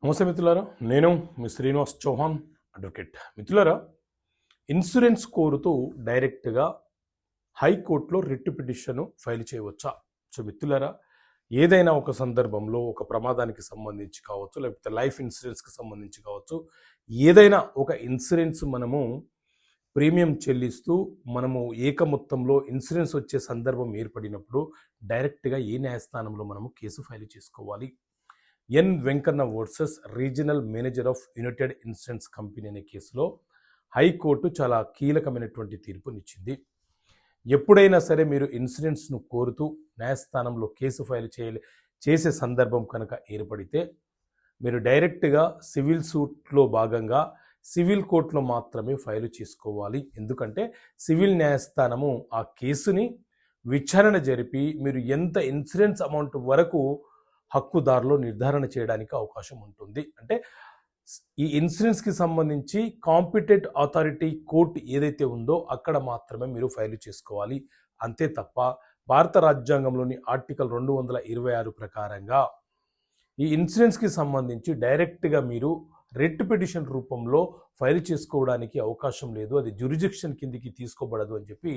నమస్తే మిత్రులారా, నేను మీ శ్రీనివాస్ చౌహాన్ అడ్వకేట్. మిత్రులారా, ఇన్సూరెన్స్ కోరుతూ డైరెక్ట్గా హైకోర్టులో రిట్ పిటిషన్ ఫైల్ చేయవచ్చా? సో మిత్రులారా, ఏదైనా ఒక సందర్భంలో ఒక ప్రమాదానికి సంబంధించి కావచ్చు, లేకపోతే లైఫ్ ఇన్సూరెన్స్కి సంబంధించి కావచ్చు, ఏదైనా ఒక ఇన్సూరెన్స్ మనము ప్రీమియం చెల్లిస్తూ మనము ఏక మొత్తంలో ఇన్సూరెన్స్ వచ్చే సందర్భం ఏర్పడినప్పుడు డైరెక్ట్గా ఏ న్యాయస్థానంలో మనము కేసు ఫైల్ చేసుకోవాలి? N Venkanna versus regional manager of United Insurance company అనే కేసులో హైకోర్టు చాలా కీలకమైనటువంటి తీర్పునిచ్చింది. ఎప్పుడైనా సరే మీరు ఇన్సూరెన్స్ను కోరుతూ న్యాయస్థానంలో కేసు ఫైల్ చేసే సందర్భం కనుక ఏర్పడితే మీరు డైరెక్ట్గా సివిల్ సూట్లో భాగంగా సివిల్ కోర్టులో మాత్రమే ఫైల్ చేసుకోవాలి. ఎందుకంటే సివిల్ న్యాయస్థానము ఆ కేసుని విచారణ జరిపి మీరు ఎంత ఇన్సూరెన్స్ అమౌంట్ వరకు హక్కుదారులో నిర్ధారణ చేయడానికి అవకాశం ఉంటుంది. అంటే ఈ ఇన్సూరెన్స్కి సంబంధించి కాంపిటెంట్ అథారిటీ కోర్టు ఏదైతే ఉందో అక్కడ మాత్రమే మీరు ఫైల్ చేసుకోవాలి. అంతే తప్ప భారత రాజ్యాంగంలోని ఆర్టికల్ 226 ప్రకారంగా ఈ ఇన్సూరెన్స్కి సంబంధించి డైరెక్ట్గా మీరు రిట్ పిటిషన్ రూపంలో ఫైల్ చేసుకోవడానికి అవకాశం లేదు. అది జ్యూరిడిక్షన్ కిందికి తీసుకోబడదు అని చెప్పి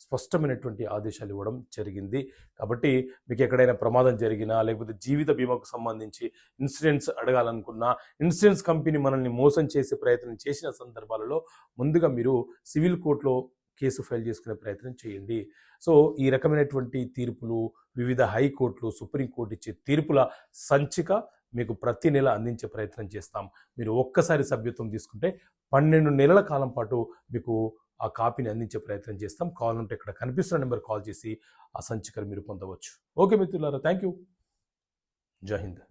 స్పష్టమైనటువంటి ఆదేశాలు ఇవ్వడం జరిగింది. కాబట్టి మీకు ఎక్కడైనా ప్రమాదం జరిగినా, లేకపోతే జీవిత బీమాకు సంబంధించి ఇన్సూరెన్స్ అడగాలనుకున్నా, ఇన్సూరెన్స్ కంపెనీ మనల్ని మోసం చేసే ప్రయత్నం చేసిన సందర్భాలలో ముందుగా మీరు సివిల్ కోర్టులో కేసు ఫైల్ చేసుకునే ప్రయత్నం చేయండి. సో ఈ రకమైనటువంటి తీర్పులు వివిధ హైకోర్టులు, సుప్రీంకోర్టు ఇచ్చే తీర్పుల సంచిక మీకు ప్రతి నెల అందించే ప్రయత్నం చేస్తాం. మీరు ఒక్కసారి సభ్యత్వం తీసుకుంటే 12 నెలల కాలం పాటు మీకు ఆ కాపీని అందించే ప్రయత్నం చేస్తాం. కావాలంటే ఇక్కడ కనిపిస్తున్న నెంబర్ కాల్ చేసి ఆ సంచికను మీరు పొందవచ్చు. ఓకే మిత్రులారా, థ్యాంక్ యూ. జై హింద్.